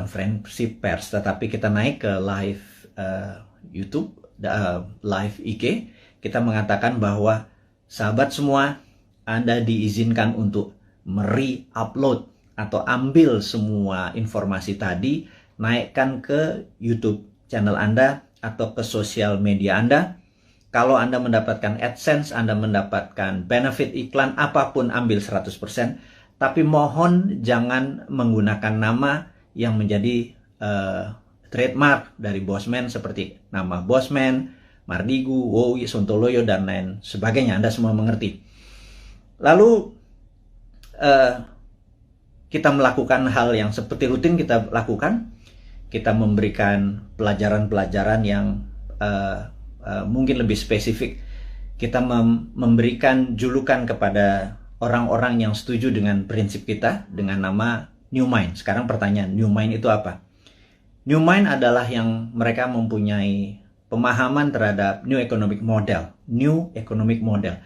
konferensi pers, tetapi kita naik ke live YouTube, live IG, kita mengatakan bahwa sahabat semua, Anda diizinkan untuk upload atau ambil semua informasi tadi, naikkan ke YouTube channel Anda atau ke sosial media Anda. Kalau Anda mendapatkan AdSense, Anda mendapatkan benefit iklan, apapun ambil 100%. Tapi mohon jangan menggunakan nama yang menjadi trademark dari Bosman seperti nama Bosman, Mardigu, Wowi, Sontoloyo, dan lain sebagainya. Anda semua mengerti. Lalu kita melakukan hal yang seperti rutin kita lakukan. Kita memberikan pelajaran-pelajaran yang mungkin lebih spesifik. Kita memberikan julukan kepada orang-orang yang setuju dengan prinsip kita dengan nama New Mind. Sekarang pertanyaan, New Mind itu apa? New Mind adalah yang mereka mempunyai pemahaman terhadap New Economic Model. New Economic Model.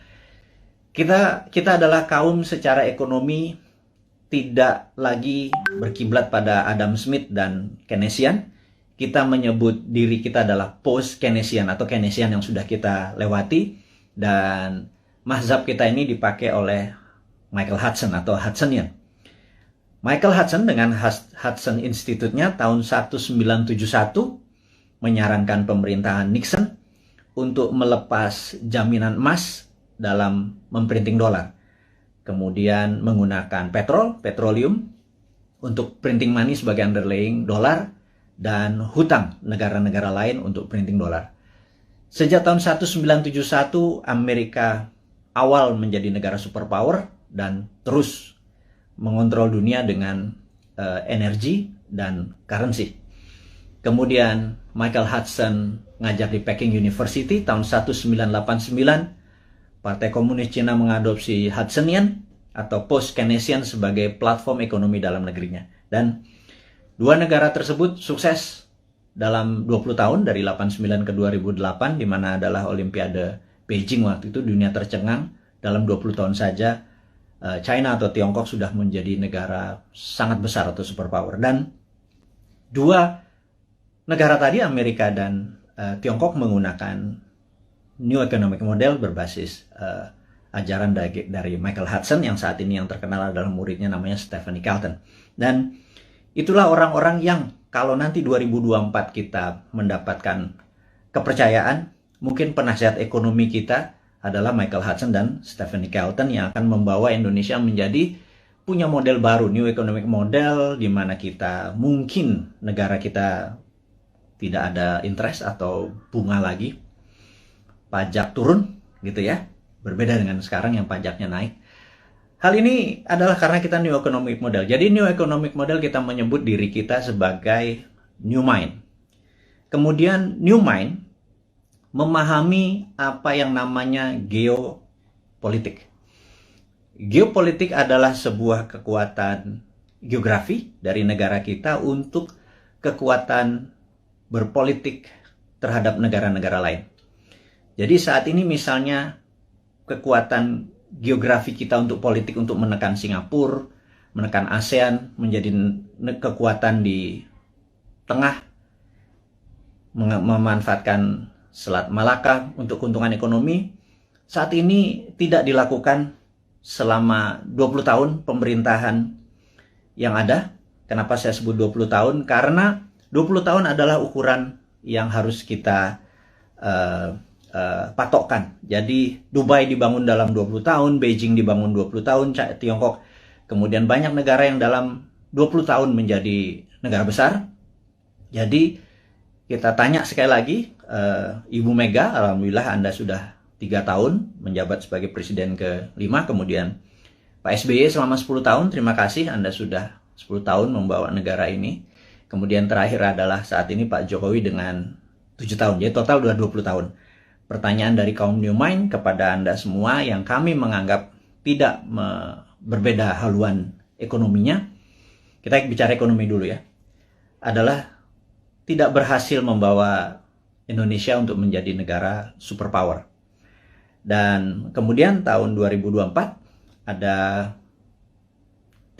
Kita adalah kaum secara ekonomi tidak lagi berkiblat pada Adam Smith dan Keynesian. Kita menyebut diri kita adalah post-Keynesian atau Keynesian yang sudah kita lewati. Dan mazhab kita ini dipakai oleh Michael Hudson atau Hudsonian. Michael Hudson dengan Hudson Institute-nya tahun 1971 menyarankan pemerintahan Nixon untuk melepas jaminan emas dalam memprinting dolar. Kemudian menggunakan petroleum untuk printing money sebagai underlying dolar, dan hutang negara-negara lain untuk printing dolar. Sejak tahun 1971, Amerika awal menjadi negara superpower dan terus mengontrol dunia dengan energi dan currency. Kemudian Michael Hudson ngajar di Peking University tahun 1989. Partai Komunis Cina mengadopsi Hudsonian atau post-Keynesian sebagai platform ekonomi dalam negerinya. Dan dua negara tersebut sukses dalam 20 tahun dari 89 ke 2008, di mana adalah Olimpiade Beijing waktu itu. Dunia tercengang dalam 20 tahun saja. China atau Tiongkok sudah menjadi negara sangat besar atau superpower. Dan dua negara tadi, Amerika dan Tiongkok, menggunakan New Economic Model berbasis ajaran dari Michael Hudson yang saat ini yang terkenal adalah muridnya namanya Stephanie Kelton. Dan itulah orang-orang yang kalau nanti 2024 kita mendapatkan kepercayaan, mungkin penasihat ekonomi kita adalah Michael Hudson dan Stephanie Kelton yang akan membawa Indonesia menjadi punya model baru, New Economic Model, di mana kita mungkin negara kita tidak ada interest atau bunga lagi, pajak turun gitu ya, berbeda dengan sekarang yang pajaknya naik. Hal ini adalah karena kita New Economic Model. Jadi New Economic Model kita menyebut diri kita sebagai New Mind. Kemudian New Mind memahami apa yang namanya geopolitik. Geopolitik adalah sebuah kekuatan geografi dari negara kita untuk kekuatan berpolitik terhadap negara-negara lain. Jadi saat ini misalnya kekuatan geografi kita untuk politik untuk menekan Singapura, menekan ASEAN, menjadi kekuatan di tengah, memanfaatkan Selat Malaka untuk keuntungan ekonomi, saat ini tidak dilakukan selama 20 tahun pemerintahan yang ada. Kenapa saya sebut 20 tahun? Karena 20 tahun adalah ukuran yang harus kita patokkan. Jadi Dubai dibangun dalam 20 tahun, Beijing dibangun 20 tahun, Tiongkok, kemudian banyak negara yang dalam 20 tahun menjadi negara besar. Jadi kita tanya sekali lagi, Ibu Mega, alhamdulillah Anda sudah 3 tahun menjabat sebagai presiden ke-5, kemudian Pak SBY selama 10 tahun, terima kasih Anda sudah 10 tahun membawa negara ini. Kemudian terakhir adalah saat ini Pak Jokowi dengan 7 tahun, jadi total sudah 20 tahun. Pertanyaan dari kaum New Mind kepada Anda semua yang kami menganggap tidak berbeda haluan ekonominya, kita bicara ekonomi dulu ya, adalah tidak berhasil membawa Indonesia untuk menjadi negara superpower. Dan kemudian tahun 2024 ada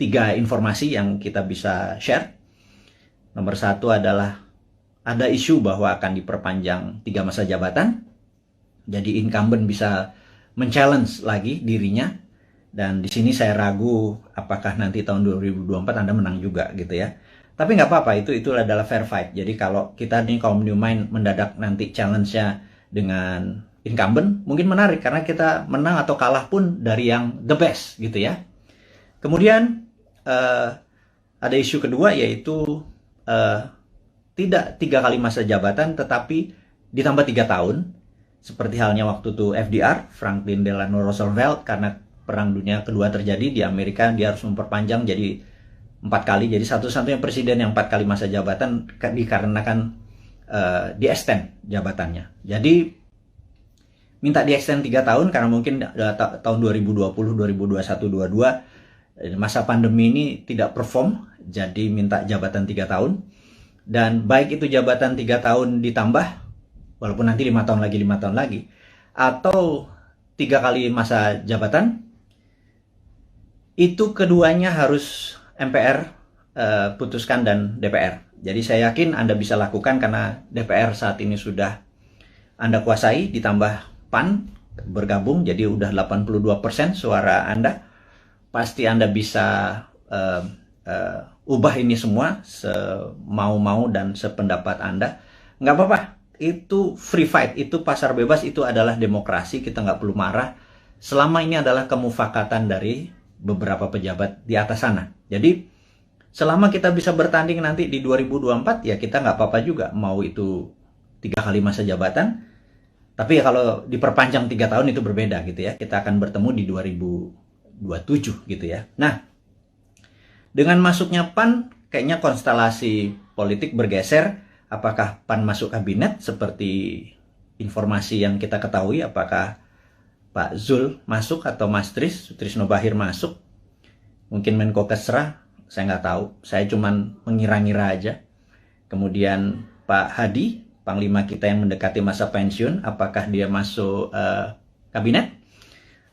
3 informasi yang kita bisa share. Nomor satu adalah ada isu bahwa akan diperpanjang 3 masa jabatan. Jadi incumbent bisa men-challenge lagi dirinya. Dan di sini saya ragu apakah nanti tahun 2024 Anda menang juga gitu ya. Tapi nggak apa-apa, itu adalah fair fight. Jadi kalau kita nih kaum New Mind mendadak nanti challenge-nya dengan incumbent, mungkin menarik karena kita menang atau kalah pun dari yang the best gitu ya. Kemudian ada isu kedua yaitu tidak 3 kali masa jabatan tetapi ditambah 3 tahun. Seperti halnya waktu itu FDR, Franklin Delano Roosevelt, karena Perang Dunia Kedua terjadi di Amerika, dia harus memperpanjang jadi 4 kali. Jadi satu-satunya presiden yang 4 kali masa jabatan dikarenakan di-extend jabatannya. Jadi minta di-extend 3 tahun karena mungkin tahun 2020, 2021, 2022 masa pandemi ini tidak perform, jadi minta jabatan 3 tahun. Dan baik itu jabatan 3 tahun ditambah, walaupun nanti 5 tahun lagi, 5 tahun lagi, atau 3 kali masa jabatan, itu keduanya harus MPR putuskan dan DPR. Jadi saya yakin Anda bisa lakukan karena DPR saat ini sudah Anda kuasai, ditambah PAN bergabung, jadi udah 82% suara Anda. Pasti Anda bisa ubah ini semua semau-mau dan sependapat Anda. Nggak apa-apa, itu free fight, itu pasar bebas, itu adalah demokrasi, kita nggak perlu marah. Selama ini adalah kemufakatan dari beberapa pejabat di atas sana. Jadi selama kita bisa bertanding nanti di 2024, ya kita nggak apa-apa juga. Mau itu 3 kali masa jabatan, tapi ya kalau diperpanjang 3 tahun itu berbeda gitu ya. Kita akan bertemu di 2027 gitu ya. Nah, dengan masuknya PAN, kayaknya konstelasi politik bergeser. Apakah PAN masuk kabinet seperti informasi yang kita ketahui? Apakah Pak Zul masuk atau Mas Trisno Bahir masuk? Mungkin Menko Kesra, saya nggak tahu. Saya cuman mengira-ngira aja. Kemudian Pak Hadi, Panglima kita yang mendekati masa pensiun, apakah dia masuk kabinet?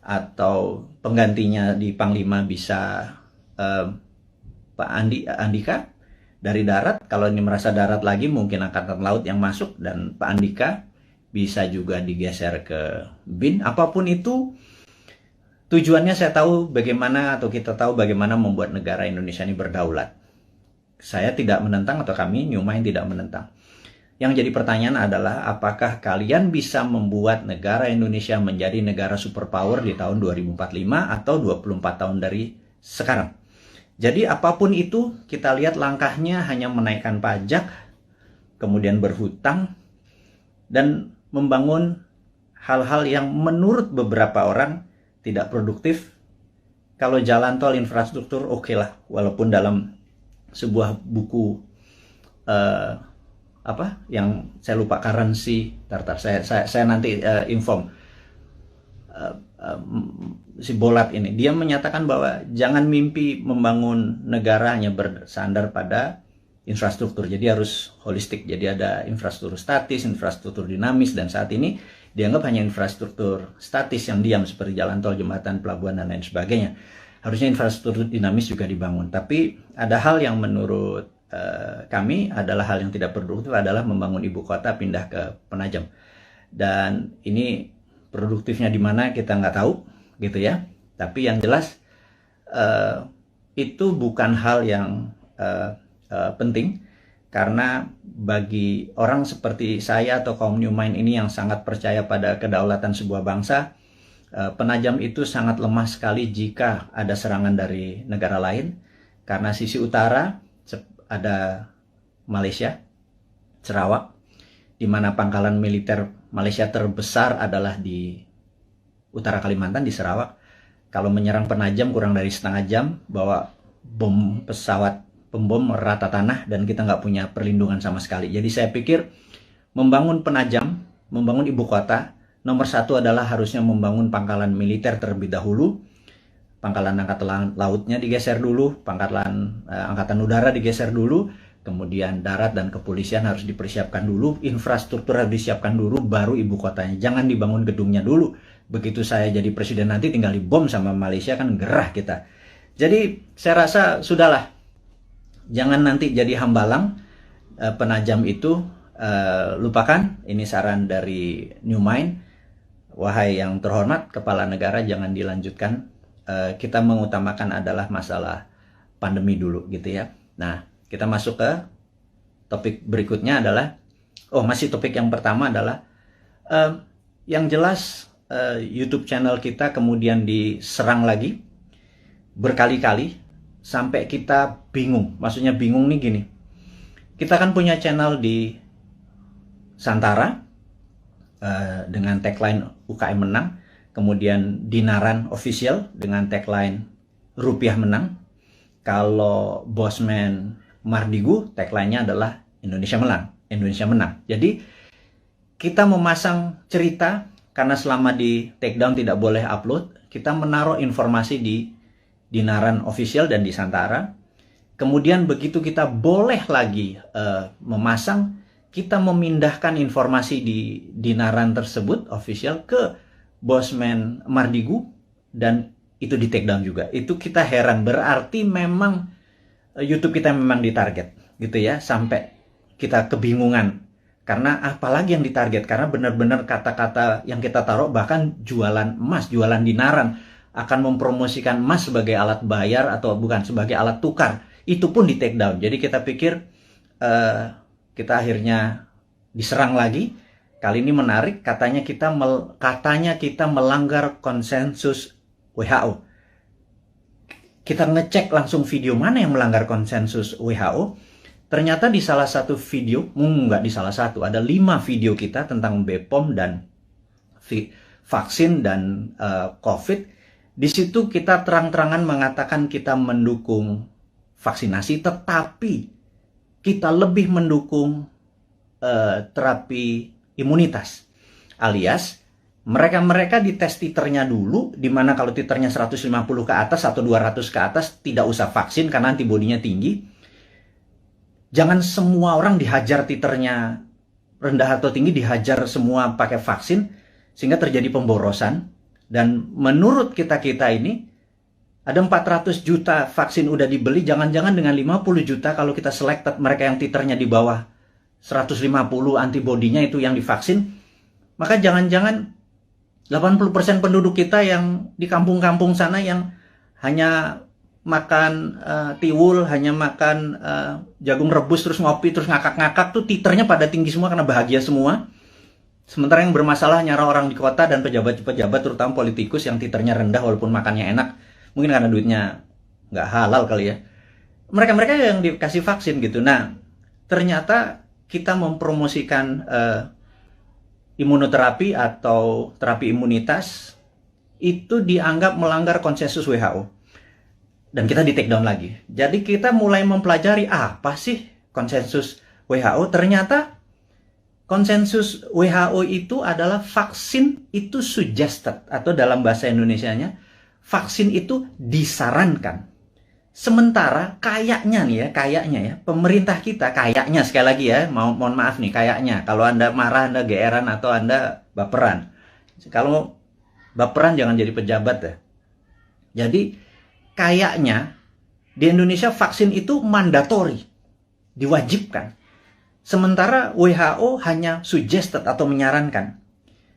Atau penggantinya di Panglima bisa Pak Andika dari darat. Kalau ini merasa darat lagi, mungkin Angkatan Laut yang masuk, dan Pak Andika bisa juga digeser ke BIN. Apapun itu, tujuannya saya tahu bagaimana, atau kita tahu bagaimana membuat negara Indonesia ini berdaulat. Saya tidak menentang, atau kami New Mind tidak menentang. Yang jadi pertanyaan adalah, apakah kalian bisa membuat negara Indonesia menjadi negara superpower di tahun 2045 atau 24 tahun dari sekarang? Jadi apapun itu, kita lihat langkahnya hanya menaikkan pajak, kemudian berhutang, dan membangun hal-hal yang menurut beberapa orang tidak produktif. Kalau jalan tol, infrastruktur, oke lah. Walaupun dalam sebuah buku yang saya lupa, currency, saya nanti inform, si Bolat ini, dia menyatakan bahwa jangan mimpi membangun negara hanya bersandar pada infrastruktur, jadi harus holistik. Jadi ada infrastruktur statis, infrastruktur dinamis, dan saat ini dianggap hanya infrastruktur statis yang diam seperti jalan tol, jembatan, pelabuhan, dan lain sebagainya. Harusnya infrastruktur dinamis juga dibangun. Tapi ada hal yang menurut kami adalah hal yang tidak produktif, adalah membangun ibu kota pindah ke Penajam. Dan ini produktifnya di mana kita nggak tahu gitu ya. Tapi yang jelas itu bukan hal yang penting, karena bagi orang seperti saya atau kaum New Mind ini yang sangat percaya pada kedaulatan sebuah bangsa, Penajam itu sangat lemah sekali jika ada serangan dari negara lain. Karena sisi utara ada Malaysia, Sarawak, di mana pangkalan militer Malaysia terbesar adalah di utara Kalimantan, di Sarawak. Kalau menyerang Penajam kurang dari setengah jam, bawa bom pesawat pembom rata tanah, dan kita nggak punya perlindungan sama sekali. Jadi saya pikir membangun Penajam, membangun ibu kota, nomor satu adalah harusnya membangun pangkalan militer terlebih dahulu. Pangkalan angkatan lautnya digeser dulu, pangkalan angkatan udara digeser dulu, kemudian darat dan kepolisian harus dipersiapkan dulu, infrastruktur harus disiapkan dulu, baru ibu kotanya. Jangan dibangun gedungnya dulu. Begitu saya jadi presiden nanti tinggal dibom sama Malaysia, kan gerah kita. Jadi saya rasa sudahlah. Jangan nanti jadi hambalang. penajam itu lupakan. Ini saran dari New Mind. Wahai yang terhormat, kepala negara, jangan dilanjutkan. Kita mengutamakan adalah masalah pandemi dulu gitu ya. Nah, kita masuk ke topik berikutnya adalah, masih topik yang pertama adalah, yang jelas YouTube channel kita kemudian diserang lagi berkali-kali sampai kita bingung. Maksudnya bingung nih gini. Kita kan punya channel di Santara dengan tagline UKM menang, kemudian Dinaran Official dengan tagline Rupiah menang. Kalau Bosman Mardigu tagline-nya adalah Indonesia menang. Jadi kita memasang cerita, karena selama di takedown tidak boleh upload, kita menaruh informasi di Dinaran Official dan di Santara. Kemudian begitu kita boleh lagi memasang, kita memindahkan informasi di Dinaran tersebut official ke Bosman Mardigu, dan itu di takedown juga. Itu kita heran, berarti memang YouTube kita memang ditarget gitu ya, sampai kita kebingungan. Karena apalagi yang ditarget, karena benar-benar kata-kata yang kita taruh, bahkan jualan emas, jualan dinaran, akan mempromosikan emas sebagai alat bayar atau bukan, sebagai alat tukar. Itu pun di take down. Jadi kita pikir kita akhirnya diserang lagi. Kali ini menarik, katanya kita melanggar konsensus WHO. Kita ngecek langsung video mana yang melanggar konsensus WHO. Ternyata di salah satu video, nggak di salah satu, ada 5 video kita tentang BPOM dan vaksin dan COVID. Di situ kita terang-terangan mengatakan kita mendukung vaksinasi, tetapi kita lebih mendukung terapi imunitas. Alias, mereka dites titernya dulu, dimana kalau titernya 150 ke atas atau 200 ke atas, tidak usah vaksin karena antibodinya tinggi. Jangan semua orang dihajar titernya rendah atau tinggi, dihajar semua pakai vaksin, sehingga terjadi pemborosan. Dan menurut kita ini, ada 400 juta vaksin udah dibeli, jangan-jangan dengan 50 juta kalau kita selected mereka yang titernya di bawah 150 antibodinya itu yang divaksin, maka jangan-jangan 80% penduduk kita yang di kampung-kampung sana yang hanya makan tiwul, hanya makan jagung rebus, terus ngopi, terus ngakak-ngakak tuh titernya pada tinggi semua karena bahagia semua. Sementara yang bermasalah nyara orang di kota dan pejabat-pejabat, terutama politikus yang titernya rendah walaupun makannya enak. Mungkin karena duitnya nggak halal kali ya. Mereka-mereka yang dikasih vaksin gitu. Nah, ternyata kita mempromosikan imunoterapi atau terapi imunitas itu dianggap melanggar konsensus WHO. Dan kita di take down lagi. Jadi kita mulai mempelajari apa sih konsensus WHO. Ternyata konsensus WHO itu adalah vaksin itu suggested, atau dalam bahasa Indonesianya, vaksin itu disarankan. Sementara kayaknya ya, pemerintah kita kayaknya, sekali lagi ya, mohon maaf nih, kayaknya, kalau Anda marah, Anda geeran, atau Anda baperan. Kalau baperan jangan jadi pejabat ya. Jadi kayaknya di Indonesia vaksin itu mandatori, diwajibkan. Sementara WHO hanya suggested atau menyarankan.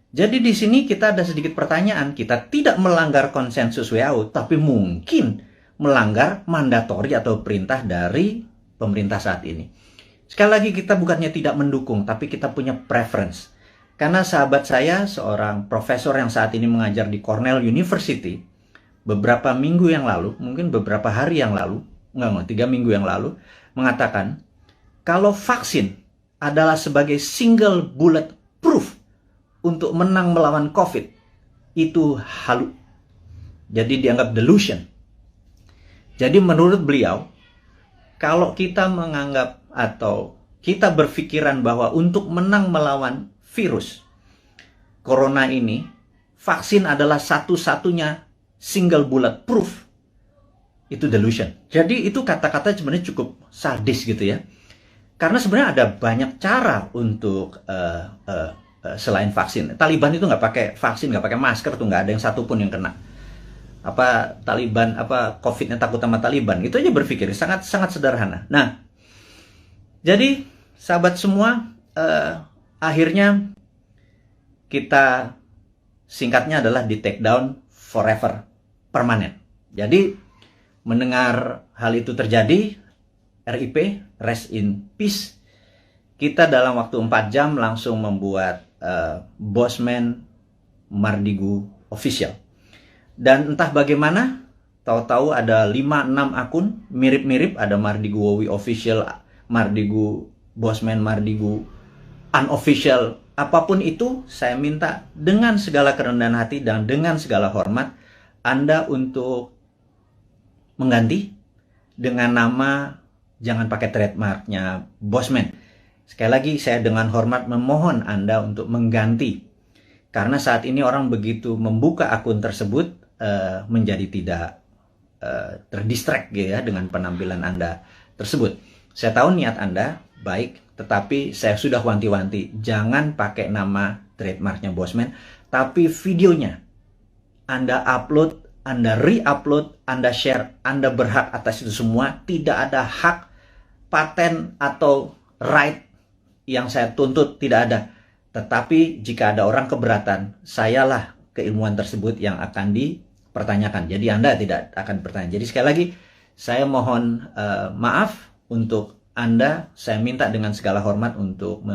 Jadi di sini kita ada sedikit pertanyaan. Kita tidak melanggar konsensus WHO, tapi mungkin melanggar mandatori atau perintah dari pemerintah saat ini. Sekali lagi, kita bukannya tidak mendukung, tapi kita punya preference. Karena sahabat saya, seorang profesor yang saat ini mengajar di Cornell University, beberapa minggu yang lalu, mungkin beberapa hari yang lalu, 3 minggu yang lalu, mengatakan, kalau vaksin adalah sebagai single bullet proof untuk menang melawan COVID, itu halu. Jadi dianggap delusion. Jadi menurut beliau, kalau kita menganggap atau kita berpikiran bahwa untuk menang melawan virus corona ini, vaksin adalah satu-satunya single bullet proof, itu delusion. Jadi itu kata-kata sebenarnya cukup sadis gitu ya. Karena sebenarnya ada banyak cara untuk selain vaksin. Taliban itu nggak pakai vaksin, nggak pakai masker tuh, nggak ada yang satupun yang kena. COVID-nya takut sama Taliban, itu aja berpikir sangat sederhana. Nah, jadi sahabat semua, akhirnya kita singkatnya adalah di take down forever, permanen. Jadi mendengar hal itu terjadi, RIP, rest in peace, kita dalam waktu 4 jam langsung membuat Bosman Mardigu official. Dan entah bagaimana, tahu-tahu ada 5-6 akun mirip-mirip, ada Mardigu Wowi official, Mardigu Bosman Mardigu unofficial. Apapun itu, saya minta dengan segala kerendahan hati dan dengan segala hormat Anda untuk mengganti dengan nama, jangan pakai trademarknya Bosman. Sekali lagi, saya dengan hormat memohon Anda untuk mengganti. Karena saat ini orang begitu membuka akun tersebut menjadi tidak terdistract ya dengan penampilan Anda tersebut. Saya tahu niat Anda baik, tetapi saya sudah wanti-wanti, jangan pakai nama trademarknya Bosman, tapi videonya Anda upload, Anda re-upload, Anda share, Anda berhak atas itu semua. Tidak ada hak paten atau right yang saya tuntut, tidak ada. Tetapi jika ada orang keberatan, sayalah keilmuan tersebut yang akan dipertanyakan. Jadi Anda tidak akan bertanya. Jadi sekali lagi, saya mohon maaf untuk Anda, saya minta dengan segala hormat untuk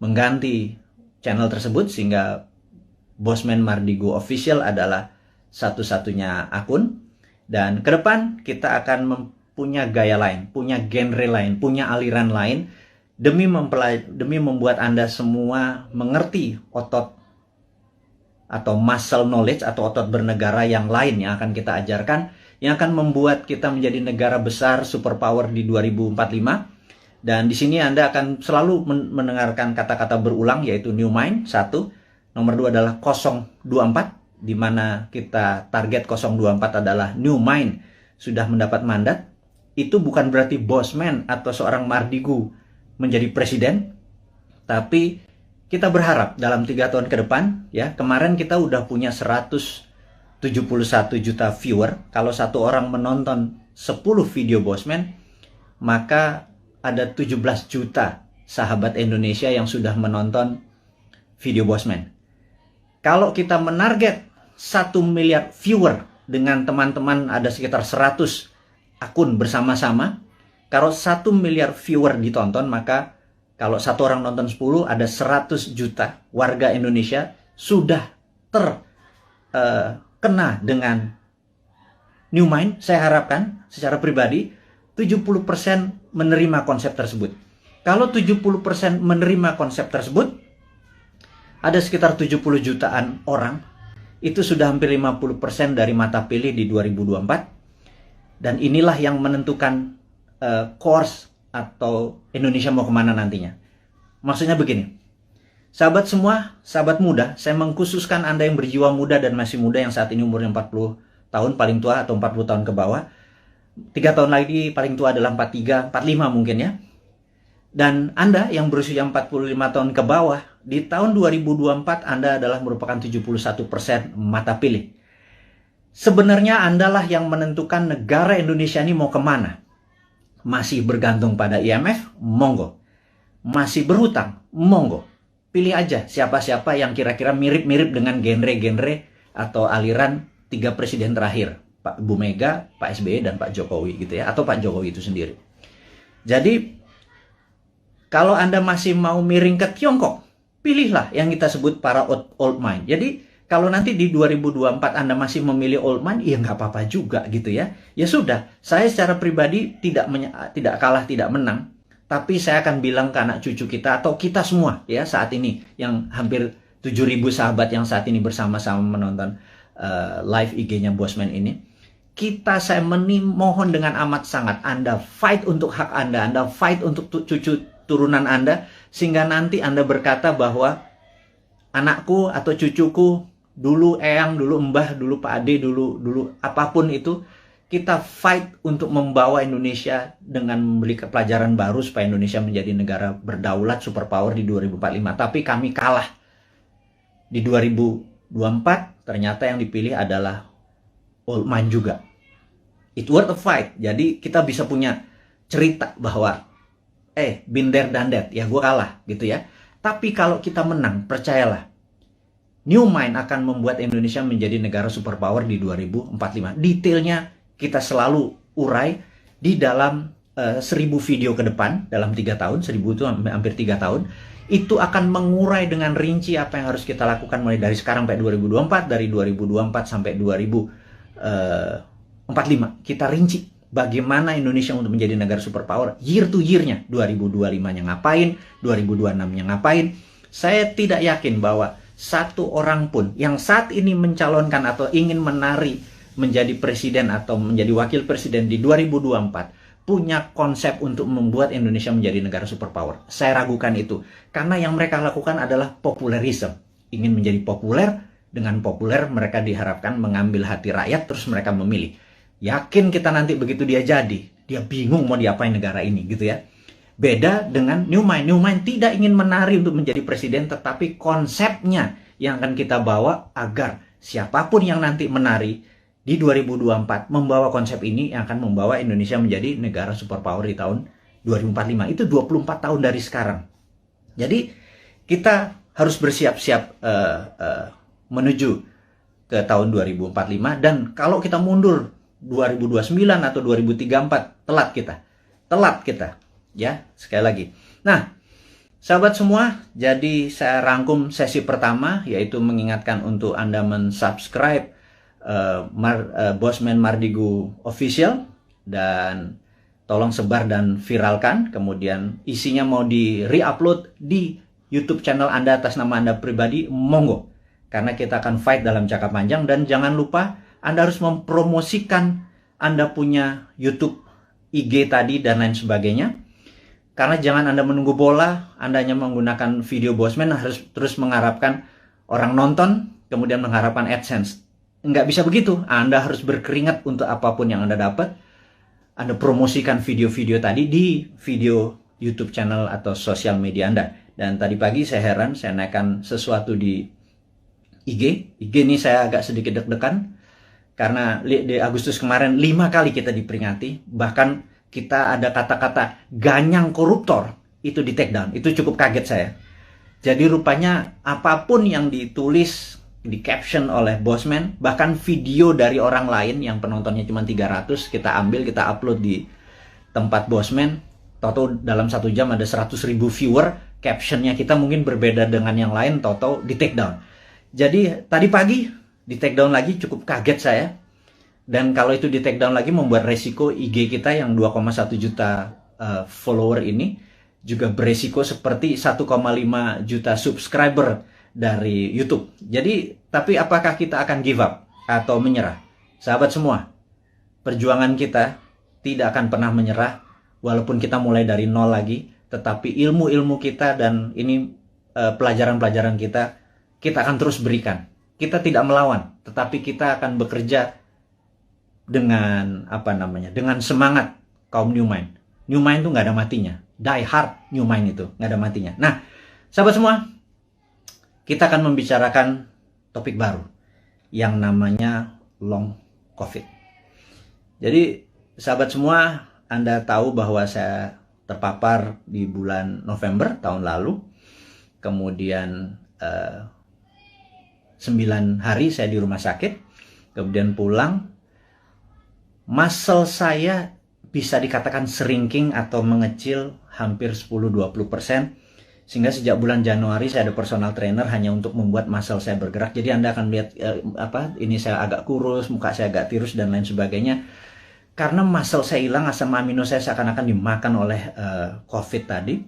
mengganti channel tersebut sehingga Bosman Mardigu official adalah satu-satunya akun. Dan ke depan kita akan punya gaya lain, punya genre lain, punya aliran lain demi membuat Anda semua mengerti otot atau muscle knowledge atau otot bernegara yang lain yang akan kita ajarkan, yang akan membuat kita menjadi negara besar superpower di 2045. Dan di sini Anda akan selalu mendengarkan kata-kata berulang, yaitu New Mind 1. Nomor 2 adalah 024, di mana kita target 024 adalah New Mind sudah mendapat mandat. Itu bukan berarti Bosman atau seorang Mardigu menjadi presiden, tapi kita berharap dalam 3 tahun ke depan, ya, kemarin kita udah punya 171 juta viewer. Kalau satu orang menonton 10 video Bosman, maka ada 17 juta sahabat Indonesia yang sudah menonton video Bosman. Kalau kita menarget 1 miliar viewer dengan teman-teman ada sekitar 100 akun bersama-sama, kalau 1 miliar viewer ditonton, maka kalau satu orang nonton 10, ada 100 juta warga Indonesia sudah terkena dengan New Mind. Saya harapkan secara pribadi 70% menerima konsep tersebut. Kalau 70% menerima konsep tersebut, ada sekitar 70 jutaan orang. Itu sudah hampir 50% dari mata pilih di 2024. Dan inilah yang menentukan course atau Indonesia mau kemana nantinya. Maksudnya begini, sahabat semua, sahabat muda, saya mengkhususkan Anda yang berjiwa muda dan masih muda, yang saat ini umurnya 40 tahun paling tua atau 40 tahun ke bawah. 3 tahun lagi paling tua adalah 43, 45 mungkin ya. Dan Anda yang berusia 45 tahun ke bawah, di tahun 2024 Anda adalah merupakan 71% mata pilih. Sebenarnya Anda lah yang menentukan negara Indonesia ini mau kemana. Masih bergantung pada IMF? Monggo. Masih berhutang? Monggo. Pilih aja siapa-siapa yang kira-kira mirip-mirip dengan genre-genre atau aliran 3 presiden terakhir. Pak Bu Mega, Pak SBY, dan Pak Jokowi gitu ya. Atau Pak Jokowi itu sendiri. Jadi, kalau Anda masih mau miring ke Tiongkok, pilihlah yang kita sebut para old mind. Jadi, kalau nanti di 2024 Anda masih memilih old mind, ya nggak apa-apa juga gitu ya. Ya sudah, saya secara pribadi tidak kalah, tidak menang. Tapi saya akan bilang ke anak cucu kita atau kita semua ya saat ini, yang hampir 7.000 sahabat yang saat ini bersama-sama menonton live IG-nya Bosman ini. Saya mohon dengan amat sangat, Anda fight untuk hak Anda fight untuk cucu turunan Anda, sehingga nanti Anda berkata bahwa anakku atau cucuku, dulu eyang, dulu mbah, dulu Pak Ade, dulu apapun itu, kita fight untuk membawa Indonesia dengan memberi pelajaran baru supaya Indonesia menjadi negara berdaulat superpower di 2045. Tapi kami kalah. Di 2024 ternyata yang dipilih adalah old mind juga. It worth a fight. Jadi kita bisa punya cerita bahwa been there done that, ya gue kalah gitu ya. Tapi kalau kita menang, percayalah, New Mind akan membuat Indonesia menjadi negara superpower di 2045. Detailnya kita selalu urai di dalam 1000 video ke depan, dalam 3 tahun, 1000 itu hampir 3 tahun, itu akan mengurai dengan rinci apa yang harus kita lakukan mulai dari sekarang sampai 2024, dari 2024 sampai 2045. Kita rinci bagaimana Indonesia untuk menjadi negara superpower year to year-nya. 2025-nya ngapain, 2026-nya ngapain. Saya tidak yakin bahwa satu orang pun yang saat ini mencalonkan atau ingin menari menjadi presiden atau menjadi wakil presiden di 2024 punya konsep untuk membuat Indonesia menjadi negara superpower. Saya ragukan itu. Karena yang mereka lakukan adalah populerisme. Ingin menjadi populer, dengan populer mereka diharapkan mengambil hati rakyat, terus mereka memilih. Yakin kita nanti begitu dia jadi, dia bingung mau diapain negara ini gitu ya. Beda dengan New Mind. New Mind tidak ingin menari untuk menjadi presiden, tetapi konsepnya yang akan kita bawa agar siapapun yang nanti menari di 2024 membawa konsep ini yang akan membawa Indonesia menjadi negara superpower di tahun 2045. Itu 24 tahun dari sekarang. Jadi kita harus bersiap-siap menuju ke tahun 2045, dan kalau kita mundur 2029 atau 2034 telat kita ya, sekali lagi. Nah, sahabat semua, jadi saya rangkum sesi pertama, yaitu mengingatkan untuk Anda mensubscribe Bosman Mardigu Official, dan tolong sebar dan viralkan. Kemudian isinya mau di re-upload di YouTube channel Anda atas nama Anda pribadi, monggo. Karena kita akan fight dalam jangka panjang. Dan jangan lupa Anda harus mempromosikan Anda punya YouTube, IG tadi, dan lain sebagainya. Karena jangan Anda menunggu bola, Anda hanya menggunakan video Bosman, harus terus mengharapkan orang nonton, kemudian mengharapkan AdSense. Nggak bisa begitu. Anda harus berkeringat untuk apapun yang Anda dapat. Anda promosikan video-video tadi di video YouTube channel atau sosial media Anda. Dan tadi pagi saya heran, saya naikkan sesuatu di IG. IG ini saya agak sedikit deg-degan. Karena di Agustus kemarin 5 kali kita diperingati. Bahkan kita ada kata-kata ganyang koruptor, itu di take down. Itu cukup kaget saya. Jadi rupanya apapun yang ditulis, di caption oleh Bosman, bahkan video dari orang lain yang penontonnya cuma 300, kita ambil, kita upload di tempat Bosman, toto dalam 1 jam ada 100.000 viewer, captionnya kita mungkin berbeda dengan yang lain, toto di take down. Jadi tadi pagi di take down lagi, cukup kaget saya. Dan kalau itu di take down lagi membuat resiko IG kita yang 2,1 juta follower ini juga beresiko seperti 1,5 juta subscriber dari YouTube. Jadi, tapi apakah kita akan give up atau menyerah? Sahabat semua, perjuangan kita tidak akan pernah menyerah walaupun kita mulai dari nol lagi, tetapi ilmu-ilmu kita dan ini pelajaran-pelajaran kita akan terus berikan. Kita tidak melawan, tetapi kita akan bekerja dengan dengan semangat kaum New Mind. New Mind itu nggak ada matinya. Die hard New Mind itu nggak ada matinya. Nah, sahabat semua, kita akan membicarakan topik baru yang namanya long COVID. Jadi, sahabat semua, Anda tahu bahwa saya terpapar di bulan November tahun lalu. Kemudian 9 hari saya di rumah sakit. Kemudian pulang. Muscle saya bisa dikatakan shrinking atau mengecil hampir 10-20%. Sehingga sejak bulan Januari saya ada personal trainer hanya untuk membuat muscle saya bergerak. Jadi Anda akan lihat ini saya agak kurus, muka saya agak tirus dan lain sebagainya. Karena muscle saya hilang, asam amino saya seakan-akan dimakan oleh COVID tadi.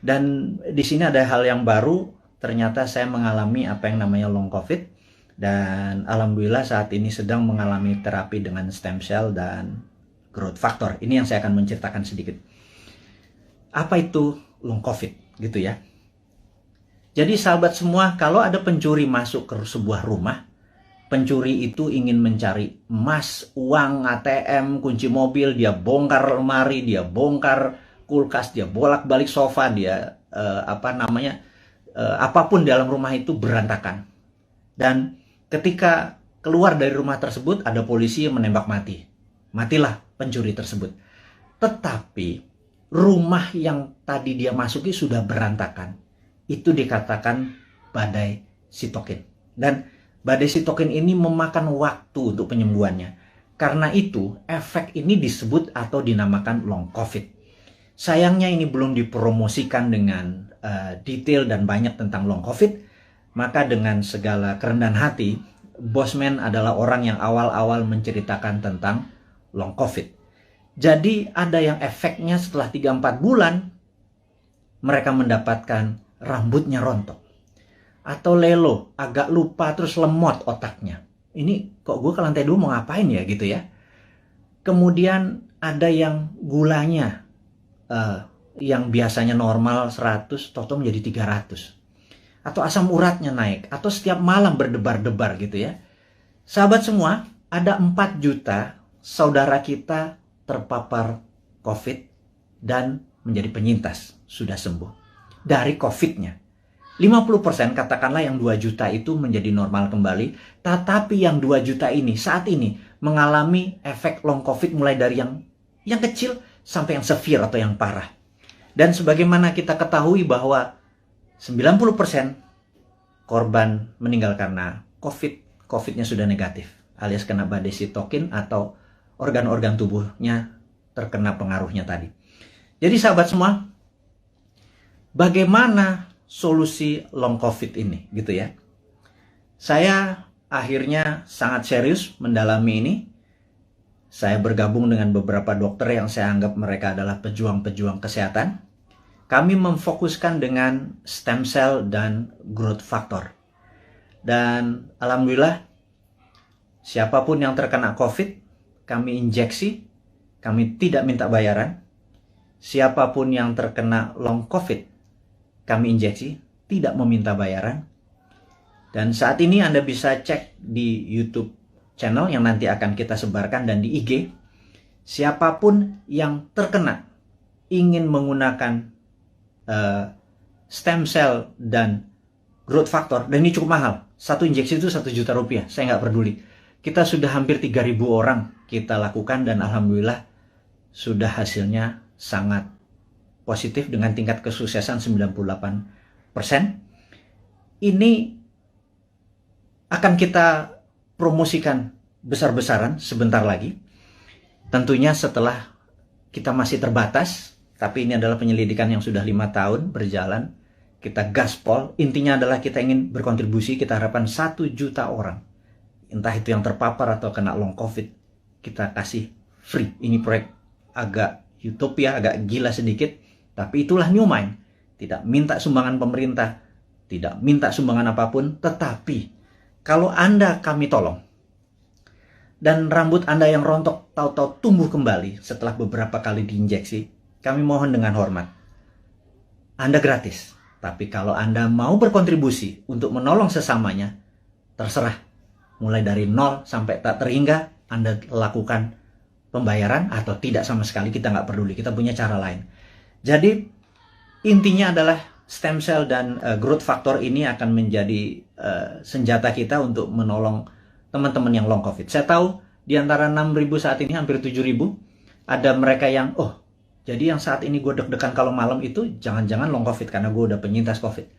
Dan di sini ada hal yang baru, ternyata saya mengalami apa yang namanya long COVID. Dan alhamdulillah saat ini sedang mengalami terapi dengan stem cell dan growth factor. Ini yang saya akan menceritakan sedikit. Apa itu long COVID? Gitu ya. Jadi sahabat semua, kalau ada pencuri masuk ke sebuah rumah, pencuri itu ingin mencari emas, uang, ATM, kunci mobil, dia bongkar lemari, dia bongkar kulkas, dia bolak-balik sofa, dia apapun di dalam rumah itu berantakan. Dan ketika keluar dari rumah tersebut, ada polisi yang menembak mati. Matilah pencuri tersebut. Tetapi rumah yang tadi dia masuki sudah berantakan. Itu dikatakan badai sitokin. Dan badai sitokin ini memakan waktu untuk penyembuhannya. Karena itu, efek ini disebut atau dinamakan long COVID. Sayangnya ini belum dipromosikan dengan detail dan banyak tentang long COVID. Maka dengan segala kerendahan hati, Bosman adalah orang yang awal-awal menceritakan tentang long COVID. Jadi ada yang efeknya setelah 3-4 bulan, mereka mendapatkan rambutnya rontok. Atau lelo, agak lupa terus lemot otaknya. Ini kok gue ke lantai 2 mau ngapain ya gitu ya. Kemudian ada yang gulanya yang biasanya normal 100 toto menjadi 300. Atau asam uratnya naik. Atau setiap malam berdebar-debar gitu ya. Sahabat semua, ada 4 juta saudara kita terpapar COVID dan menjadi penyintas. Sudah sembuh. Dari COVID-nya. 50% katakanlah yang 2 juta itu menjadi normal kembali. Tetapi yang 2 juta ini saat ini mengalami efek long COVID mulai dari yang kecil sampai yang severe atau yang parah. Dan sebagaimana kita ketahui bahwa 90% korban meninggal karena COVID, COVID-nya sudah negatif. Alias kena badai sitokin atau organ-organ tubuhnya terkena pengaruhnya tadi. Jadi sahabat semua, bagaimana solusi long COVID ini gitu ya. Saya akhirnya sangat serius mendalami ini. Saya bergabung dengan beberapa dokter yang saya anggap mereka adalah pejuang-pejuang kesehatan. Kami memfokuskan dengan stem cell dan growth factor. Dan alhamdulillah siapapun yang terkena COVID, kami injeksi, kami tidak minta bayaran. Siapapun yang terkena long COVID, kami injeksi, tidak meminta bayaran. Dan saat ini Anda bisa cek di YouTube channel yang nanti akan kita sebarkan dan di IG. Siapapun yang terkena ingin menggunakan stem cell dan growth factor, dan ini cukup mahal. Satu injeksi itu 1 juta rupiah, saya nggak peduli. Kita sudah hampir 3.000 orang kita lakukan dan alhamdulillah sudah hasilnya sangat positif dengan tingkat kesuksesan 98%. Ini akan kita promosikan besar-besaran sebentar lagi. Tentunya setelah kita masih terbatas, tapi ini adalah penyelidikan yang sudah 5 tahun berjalan. Kita gaspol, intinya adalah kita ingin berkontribusi, kita harapkan 1 juta orang. Entah itu yang terpapar atau kena long COVID, kita kasih free. Ini proyek agak utopia, agak gila sedikit. Tapi itulah New Mind. Tidak minta sumbangan pemerintah, tidak minta sumbangan apapun, tetapi kalau Anda kami tolong, dan rambut Anda yang rontok tahu-tahu tumbuh kembali setelah beberapa kali diinjeksi, kami mohon dengan hormat. Anda gratis. Tapi kalau Anda mau berkontribusi untuk menolong sesamanya, terserah. Mulai dari 0 sampai tak terhingga, Anda lakukan pembayaran atau tidak sama sekali, kita nggak peduli. Kita punya cara lain. Jadi intinya adalah stem cell dan growth factor ini akan menjadi senjata kita untuk menolong teman-teman yang long COVID. Saya tahu di antara 6.000 saat ini hampir 7.000 ada mereka yang jadi yang saat ini gue deg-degan kalau malam itu jangan-jangan long COVID karena gue udah penyintas COVID.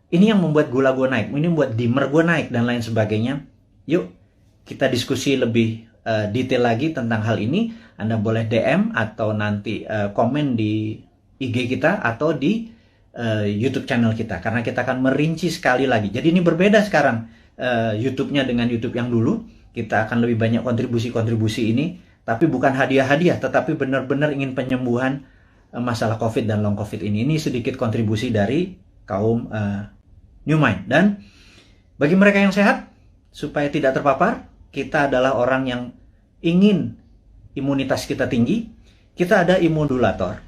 Ini yang membuat gula gue naik, ini membuat dimmer gue naik dan lain sebagainya. Yuk kita diskusi lebih detail lagi tentang hal ini. Anda boleh DM atau nanti komen di IG kita atau di YouTube channel kita. Karena kita akan merinci sekali lagi. Jadi ini berbeda sekarang YouTube-nya dengan YouTube yang dulu. Kita akan lebih banyak kontribusi-kontribusi ini. Tapi bukan hadiah-hadiah, tetapi benar-benar ingin penyembuhan masalah COVID dan long COVID ini. Ini sedikit kontribusi dari kaum New Mind. Dan bagi mereka yang sehat, supaya tidak terpapar, kita adalah orang yang ingin imunitas kita tinggi. Kita ada immodulator.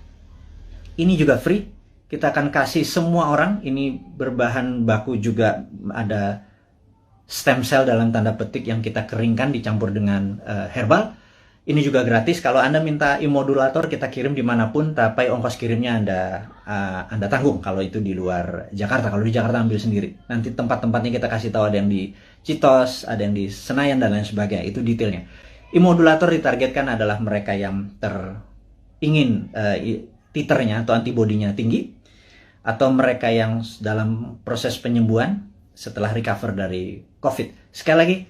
Ini juga free. Kita akan kasih semua orang. Ini berbahan baku juga ada stem cell dalam tanda petik yang kita keringkan dicampur dengan herbal. Ini juga gratis. Kalau Anda minta immodulator, kita kirim dimanapun, tapi ongkos kirimnya Anda tanggung. Kalau itu di luar Jakarta, kalau di Jakarta ambil sendiri. Nanti tempat-tempatnya kita kasih tahu, ada yang di Citos, ada yang di Senayan dan lain sebagainya. Itu detailnya. Immodulator ditargetkan adalah mereka yang ingin titernya atau antibodinya tinggi, atau mereka yang dalam proses penyembuhan setelah recover dari COVID. Sekali lagi,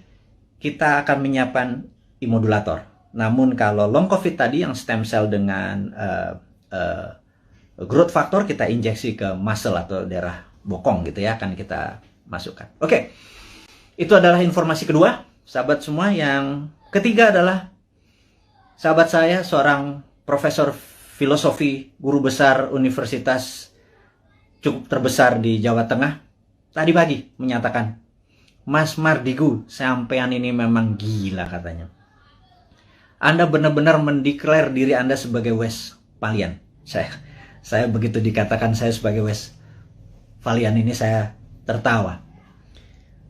kita akan menyiapkan immodulator. Namun kalau long COVID tadi yang stem cell dengan growth factor, kita injeksi ke muscle atau daerah bokong gitu ya, akan kita masukkan. Oke, itu adalah informasi kedua, sahabat semua. Yang ketiga adalah sahabat saya, seorang profesor filosofi, guru besar universitas cukup terbesar di Jawa Tengah, tadi pagi menyatakan, Mas Mardigu, sampean ini memang gila katanya. Anda benar-benar mendeklar diri Anda sebagai Westphalian. Saya begitu dikatakan saya sebagai Westphalian ini saya tertawa.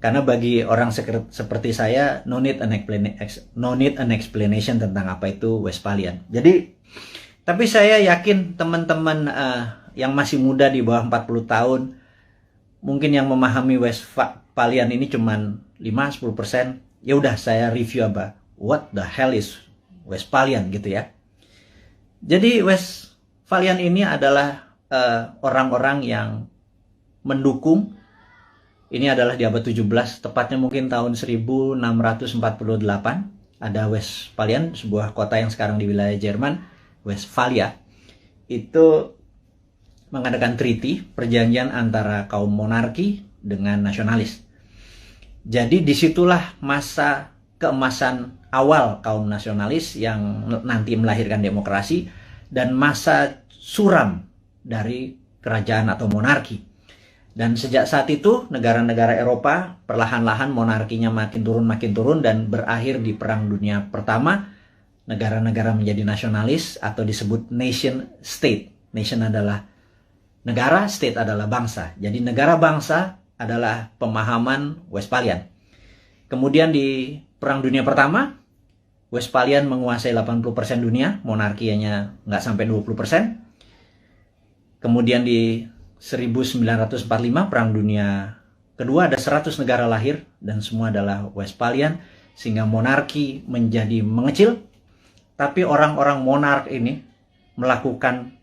Karena bagi orang seperti saya, no need an explanation tentang apa itu Westphalian. Jadi, tapi saya yakin teman-teman yang masih muda di bawah 40 tahun, mungkin yang memahami Westphalian ini cuman 5-10%. Ya udah, saya review apa. What the hell is Westphalian gitu ya. Jadi Westphalian ini adalah orang-orang yang mendukung. Ini adalah di abad 17, tepatnya mungkin tahun 1648. Ada Westphalian, sebuah kota yang sekarang di wilayah Jerman, Westphalia. Itu mengadakan treaty, perjanjian antara kaum monarki dengan nasionalis. Jadi disitulah masa keemasan awal kaum nasionalis yang nanti melahirkan demokrasi, dan masa suram dari kerajaan atau monarki. Dan sejak saat itu negara-negara Eropa perlahan-lahan monarkinya makin turun dan berakhir di Perang Dunia Pertama. Negara-negara menjadi nasionalis atau disebut nation state. Nation adalah negara, state adalah bangsa. Jadi negara bangsa adalah pemahaman Westphalian. Kemudian di Perang Dunia Pertama, Westphalian menguasai 80% dunia, monarkinya nggak sampai 20%. Kemudian di 1945, Perang Dunia Kedua, ada 100 negara lahir dan semua adalah Westphalian, sehingga monarki menjadi mengecil. Tapi orang-orang monark ini melakukan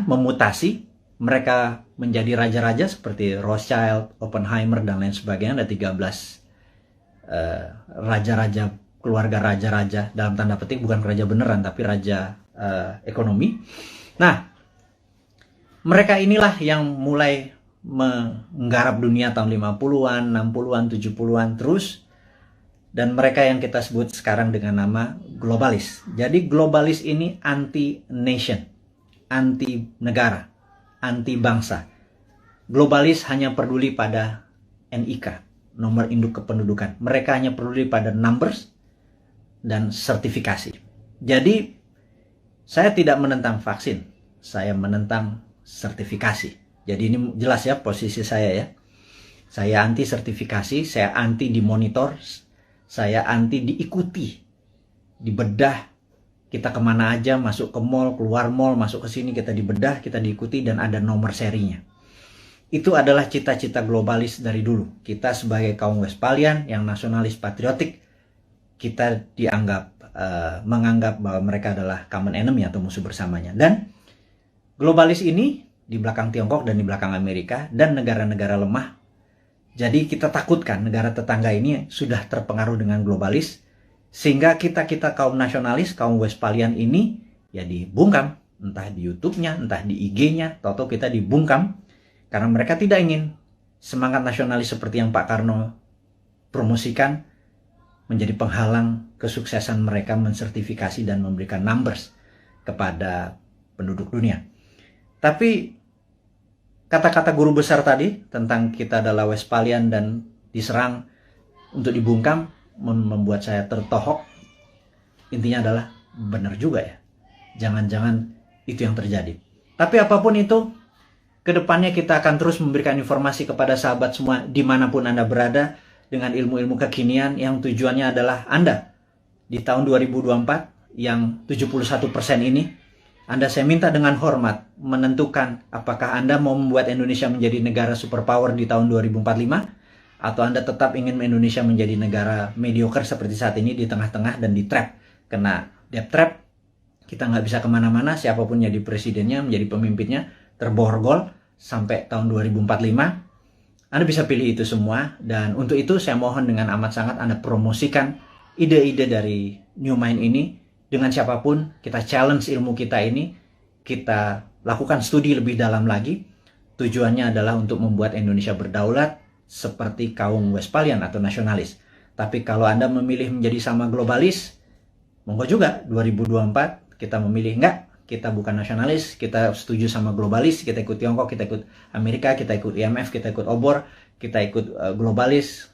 memutasi. Mereka menjadi raja-raja seperti Rothschild, Oppenheimer, dan lain sebagainya. Ada 13 raja-raja, keluarga raja-raja, dalam tanda petik, bukan raja beneran, tapi raja ekonomi. Nah, mereka inilah yang mulai menggarap dunia tahun 50-an, 60-an, 70-an terus. Dan mereka yang kita sebut sekarang dengan nama globalis. Jadi globalis ini anti-nation, anti-negara, anti-bangsa. Globalis hanya peduli pada NIK, nomor induk kependudukan. Mereka hanya peduli pada numbers dan sertifikasi. Jadi, saya tidak menentang vaksin, saya menentang sertifikasi. Jadi ini jelas ya posisi saya ya. Saya anti sertifikasi, saya anti dimonitor, saya anti diikuti, dibedah. Kita kemana aja, masuk ke mall, keluar mall, masuk ke sini, kita dibedah, kita diikuti, dan ada nomor serinya. Itu adalah cita-cita globalis dari dulu. Kita sebagai kaum Westphalian yang nasionalis patriotik, kita menganggap bahwa mereka adalah common enemy atau musuh bersamanya. Dan globalis ini di belakang Tiongkok dan di belakang Amerika dan negara-negara lemah. Jadi kita takutkan negara tetangga ini sudah terpengaruh dengan globalis, sehingga kita kaum nasionalis, kaum Westphalian ini ya dibungkam, entah di YouTube-nya, entah di IG-nya, atau kita dibungkam karena mereka tidak ingin semangat nasionalis seperti yang Pak Karno promosikan menjadi penghalang kesuksesan mereka mensertifikasi dan memberikan numbers kepada penduduk dunia. Tapi kata-kata guru besar tadi tentang kita adalah Westphalian dan diserang untuk dibungkam membuat saya tertohok. Intinya adalah benar juga ya. Jangan-jangan itu yang terjadi. Tapi apapun itu, kedepannya kita akan terus memberikan informasi kepada sahabat semua dimanapun Anda berada, dengan ilmu-ilmu kekinian yang tujuannya adalah Anda di tahun 2024 yang 71% ini, saya minta dengan hormat menentukan apakah Anda mau membuat Indonesia menjadi negara superpower di tahun 2045, atau Anda tetap ingin Indonesia menjadi negara mediocre seperti saat ini, di tengah-tengah dan di trap kena debt trap, kita nggak bisa kemana-mana, siapapun jadi presidennya, menjadi pemimpinnya, terborgol sampai tahun 2045. Anda bisa pilih itu semua, dan untuk itu saya mohon dengan amat sangat Anda promosikan ide-ide dari New Mind ini dengan siapapun. Kita challenge ilmu kita ini, kita lakukan studi lebih dalam lagi. Tujuannya adalah untuk membuat Indonesia berdaulat seperti kaum Westphalian atau nasionalis. Tapi kalau Anda memilih menjadi sama globalis, monggo juga 2024 kita memilih enggak, kita bukan nasionalis, kita setuju sama globalis, kita ikut Tiongkok, kita ikut Amerika, kita ikut IMF, kita ikut obor, kita ikut globalis,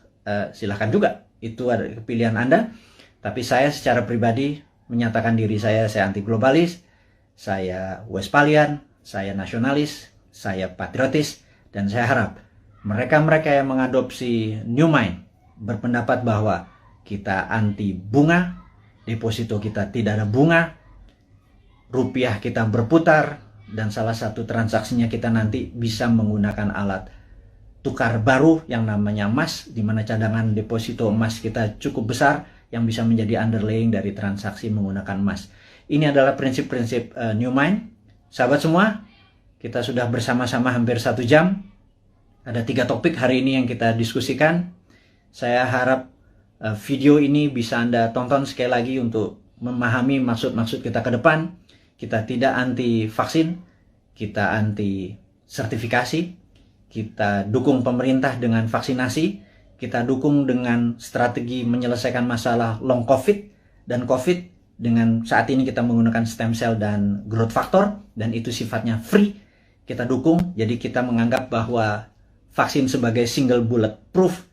silahkan juga. Itu ada pilihan Anda. Tapi saya secara pribadi menyatakan diri saya anti globalis, saya Westphalian, saya nasionalis, saya patriotis, dan saya harap mereka-mereka yang mengadopsi New Mind berpendapat bahwa kita anti bunga, deposito kita tidak ada bunga, rupiah kita berputar, dan salah satu transaksinya kita nanti bisa menggunakan alat tukar baru yang namanya emas, di mana cadangan deposito emas kita cukup besar yang bisa menjadi underlying dari transaksi menggunakan emas. Ini adalah prinsip-prinsip New Mind. Sahabat semua, kita sudah bersama-sama hampir 1 jam. Ada 3 topik hari ini yang kita diskusikan. Saya harap video ini bisa Anda tonton sekali lagi untuk memahami maksud-maksud kita ke depan. Kita tidak anti vaksin, kita anti sertifikasi, kita dukung pemerintah dengan vaksinasi, kita dukung dengan strategi menyelesaikan masalah long COVID dan COVID dengan saat ini kita menggunakan stem cell dan growth factor, dan itu sifatnya free, kita dukung. Jadi kita menganggap bahwa vaksin sebagai single bullet proof,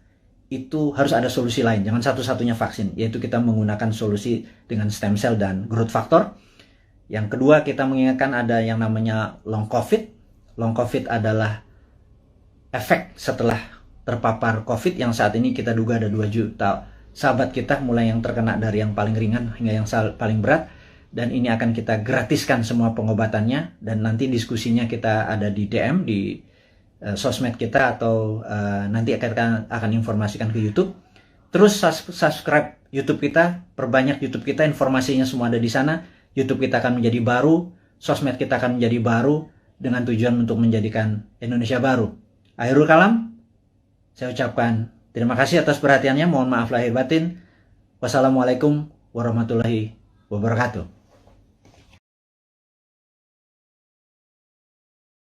itu harus ada solusi lain, jangan satu-satunya vaksin, yaitu kita menggunakan solusi dengan stem cell dan growth factor. Yang kedua, kita mengingatkan ada yang namanya long COVID. Long COVID adalah efek setelah terpapar COVID yang saat ini kita duga ada 2 juta sahabat kita, mulai yang terkena dari yang paling ringan hingga yang paling berat. Dan ini akan kita gratiskan semua pengobatannya, dan nanti diskusinya kita ada di DM, di sosmed kita, atau nanti akan informasikan ke YouTube. Terus subscribe YouTube kita, perbanyak YouTube kita, informasinya semua ada di sana. YouTube kita akan menjadi baru, sosmed kita akan menjadi baru, dengan tujuan untuk menjadikan Indonesia baru. Akhirul kalam, saya ucapkan terima kasih atas perhatiannya, mohon maaf lahir batin. Wassalamualaikum warahmatullahi wabarakatuh.